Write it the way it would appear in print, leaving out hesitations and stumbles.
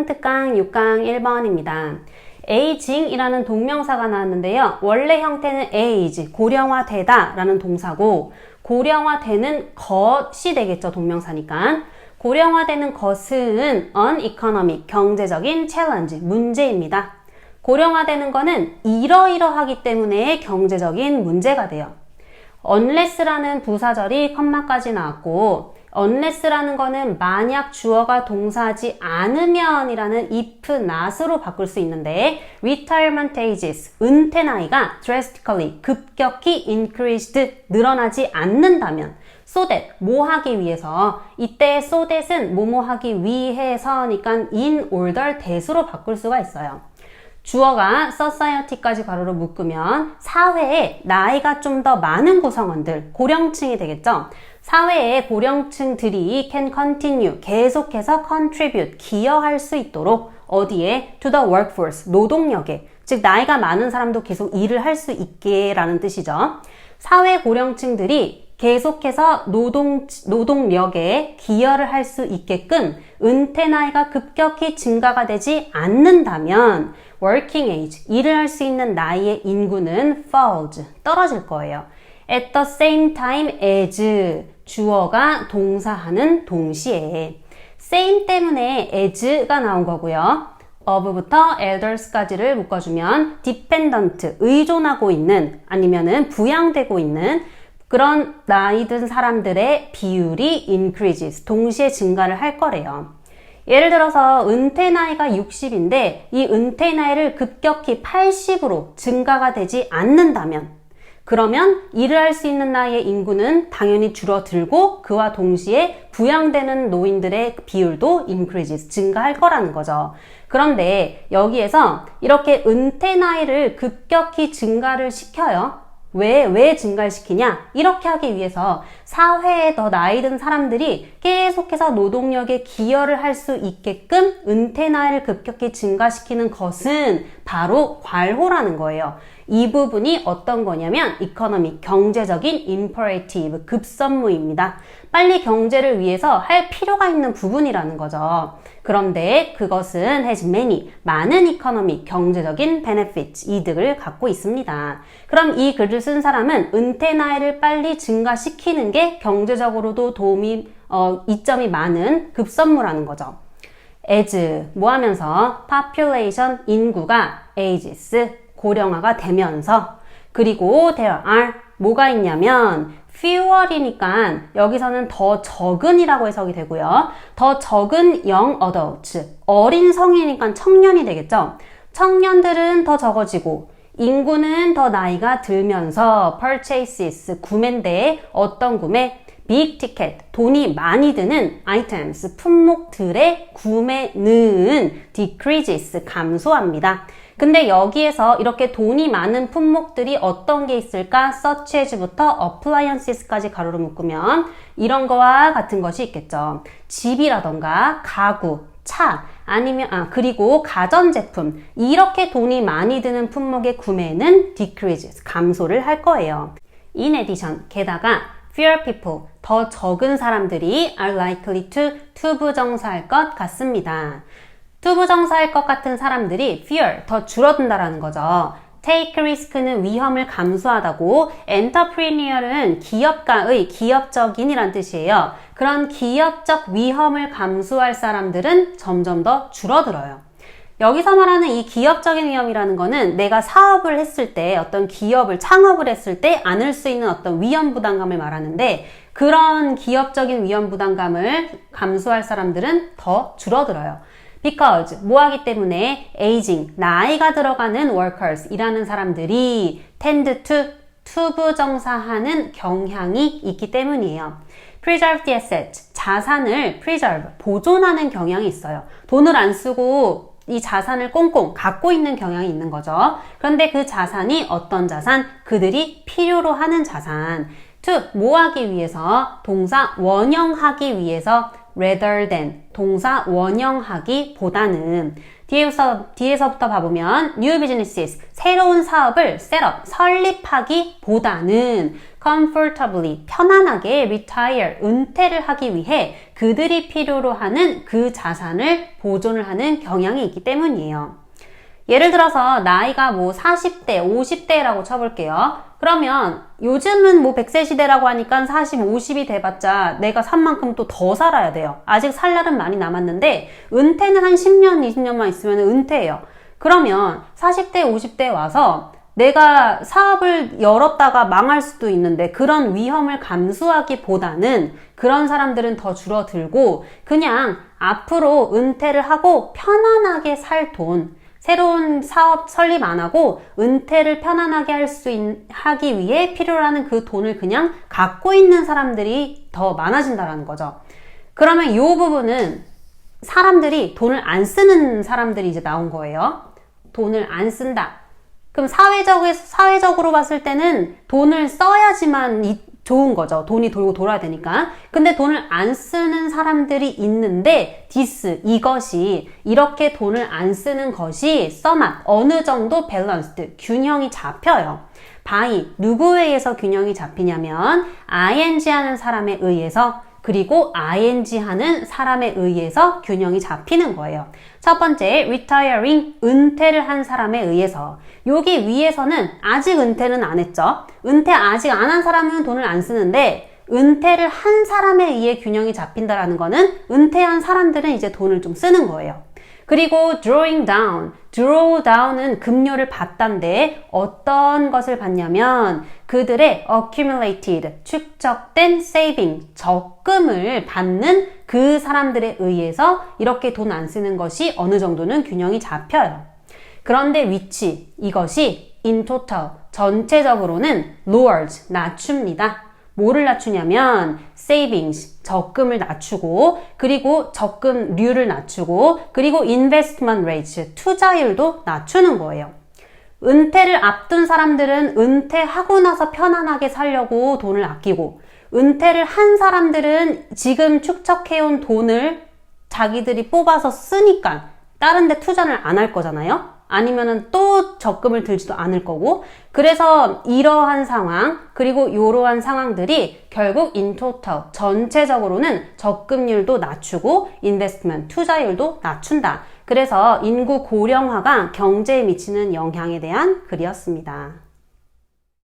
특강 6강 1번입니다. aging이라는 동명사가 나왔는데요. 원래 형태는 age, 고령화되다 라는 동사고 고령화되는 것이 되겠죠. 동명사니까. 고령화되는 것은 uneconomic, 경제적인 challenge, 문제입니다. 고령화되는 거는 이러이러하기 때문에 경제적인 문제가 돼요. unless라는 부사절이 컴마까지 나왔고 unless라는 거는 만약 주어가 동사하지 않으면 이라는 if, not으로 바꿀 수 있는데 retirement ages, 은퇴 나이가 drastically, 급격히 increased, 늘어나지 않는다면 so that, 뭐 하기 위해서 이때 so that은 뭐뭐 하기 위해서니까 in order that으로 바꿀 수가 있어요. 주어가 society까지 가로로 묶으면 사회에 나이가 좀 더 많은 구성원들, 고령층이 되겠죠. 사회의 고령층들이 can continue, 계속해서 contribute, 기여할 수 있도록 어디에? to the workforce, 노동력에, 즉 나이가 많은 사람도 계속 일을 할 수 있게 라는 뜻이죠. 사회 고령층들이 계속해서 노동력에 기여를 할 수 있게끔 은퇴 나이가 급격히 증가가 되지 않는다면 working age, 일을 할 수 있는 나이의 인구는 falls, 떨어질 거예요. at the same time as, 주어가 동사하는 동시에 same 때문에 as가 나온 거고요. of부터 elders까지를 묶어주면 dependent, 의존하고 있는 아니면은 부양되고 있는 그런 나이 든 사람들의 비율이 increases, 동시에 증가를 할 거래요. 예를 들어서 은퇴 나이가 60인데 이 은퇴 나이를 급격히 80으로 증가가 되지 않는다면 그러면 일을 할 수 있는 나이의 인구는 당연히 줄어들고 그와 동시에 부양되는 노인들의 비율도 increases, 증가할 거라는 거죠. 그런데 여기에서 이렇게 은퇴 나이를 급격히 증가를 시켜요. 왜 증가를 시키냐? 이렇게 하기 위해서 사회에 더 나이 든 사람들이 계속해서 노동력에 기여를 할 수 있게끔 은퇴 나이를 급격히 증가시키는 것은 바로 괄호라는 거예요. 이 부분이 어떤 거냐면 economic, 경제적인 imperative, 급선무입니다. 빨리 경제를 위해서 할 필요가 있는 부분이라는 거죠. 그런데 그것은 has many, 많은 economic, 경제적인 benefits, 이득을 갖고 있습니다. 그럼 이 글을 쓴 사람은 은퇴 나이를 빨리 증가시키는 게 경제적으로도 이점이 많은 급선무라는 거죠. as, 뭐 하면서 population, 인구가 ages, 고령화가 되면서 그리고 there are, 뭐가 있냐면 fewer이니까 여기서는 더 적은이라고 해석이 되고요. 더 적은 young adults, 어린 성인이니까 청년이 되겠죠. 청년들은 더 적어지고 인구는 더 나이가 들면서 purchases, 구매인데 어떤 구매? big ticket, 돈이 많이 드는 items, 품목들의 구매는 decreases, 감소합니다. 근데 여기에서 이렇게 돈이 많은 품목들이 어떤 게 있을까? such as부터 appliances까지 가로로 묶으면 이런 거와 같은 것이 있겠죠. 집이라던가 가구, 차, 아니면 그리고 가전제품, 이렇게 돈이 많이 드는 품목의 구매는 decreases, 감소를 할 거예요. In addition, 게다가 fewer people, 더 적은 사람들이 are likely to 투부정사할 것 같습니다. 투부정사할 것 같은 사람들이 fewer, 더 줄어든다라는 거죠. take risk는 위험을 감수하다고, entrepreneur은 기업가의, 기업적인이란 뜻이에요. 그런 기업적 위험을 감수할 사람들은 점점 더 줄어들어요. 여기서 말하는 이 기업적인 위험이라는 거는 내가 사업을 했을 때, 어떤 기업을 창업을 했을 때 안을 수 있는 어떤 위험 부담감을 말하는데 그런 기업적인 위험 부담감을 감수할 사람들은 더 줄어들어요. Because, 뭐 하기 때문에 aging, 나이가 들어가는 workers, 일하는 사람들이 tend to, 투부정사하는 경향이 있기 때문이에요. Preserve the assets, 자산을 preserve, 보존하는 경향이 있어요. 돈을 안 쓰고 이 자산을 꽁꽁 갖고 있는 경향이 있는 거죠. 그런데 그 자산이 어떤 자산? 그들이 필요로 하는 자산. to, 뭐 하기 위해서? 동사 원형하기 위해서 rather than, 동사 원형하기 보다는 뒤에서부터 봐보면 new businesses, 새로운 사업을 set up, 설립하기보다는 comfortably, 편안하게 retire, 은퇴를 하기 위해 그들이 필요로 하는 그 자산을 보존을 하는 경향이 있기 때문이에요. 예를 들어서 나이가 뭐 40대, 50대라고 쳐볼게요. 그러면 요즘은 뭐 100세 시대라고 하니까 40, 50이 돼봤자 내가 산 만큼 또 더 살아야 돼요. 아직 살 날은 많이 남았는데 은퇴는 한 10년, 20년만 있으면 은퇴예요. 그러면 40대, 50대에 와서 내가 사업을 열었다가 망할 수도 있는데 그런 위험을 감수하기보다는 그런 사람들은 더 줄어들고 그냥 앞으로 은퇴를 하고 편안하게 살 돈, 새로운 사업 설립 안 하고 은퇴를 편안하게 하기 위해 필요로 하는 그 돈을 그냥 갖고 있는 사람들이 더 많아진다는 거죠. 그러면 이 부분은 사람들이 돈을 안 쓰는 사람들이 이제 나온 거예요. 돈을 안 쓴다. 그럼 사회적으로 봤을 때는 돈을 써야지만 좋은 거죠. 돈이 돌고 돌아야 되니까. 근데 돈을 안 쓰는 사람들이 있는데 이것이 이렇게 돈을 안 쓰는 것이 somewhat, 어느 정도 balanced, 균형이 잡혀요. by, 누구에 의해서 균형이 잡히냐면 ing 하는 사람에 의해서 그리고 ing 하는 사람에 의해서 균형이 잡히는 거예요. 첫 번째, retiring, 은퇴를 한 사람에 의해서. 여기 위에서는 아직 은퇴는 안 했죠. 은퇴 아직 안 한 사람은 돈을 안 쓰는데 은퇴를 한 사람에 의해 균형이 잡힌다라는 거는 은퇴한 사람들은 이제 돈을 좀 쓰는 거예요. 그리고 drawing down은 급료를 받단데 어떤 것을 받냐면 그들의 accumulated, 축적된 saving, 적금을 받는 그 사람들에 의해서 이렇게 돈 안 쓰는 것이 어느 정도는 균형이 잡혀요. 그런데 이것이 in total, 전체적으로는 lowers, 낮춥니다. 뭐를 낮추냐면 savings, 적금을 낮추고 그리고 적금률을 낮추고 그리고 investment rates, 투자율도 낮추는 거예요. 은퇴를 앞둔 사람들은 은퇴하고 나서 편안하게 살려고 돈을 아끼고 은퇴를 한 사람들은 지금 축적해온 돈을 자기들이 뽑아서 쓰니까 다른 데 투자를 안 할 거잖아요. 아니면은 또 적금을 들지도 않을 거고 그래서 이러한 상황 그리고 이러한 상황들이 결국 in total 전체적으로는 적금률도 낮추고 investment 투자율도 낮춘다. 그래서 인구 고령화가 경제에 미치는 영향에 대한 글이었습니다.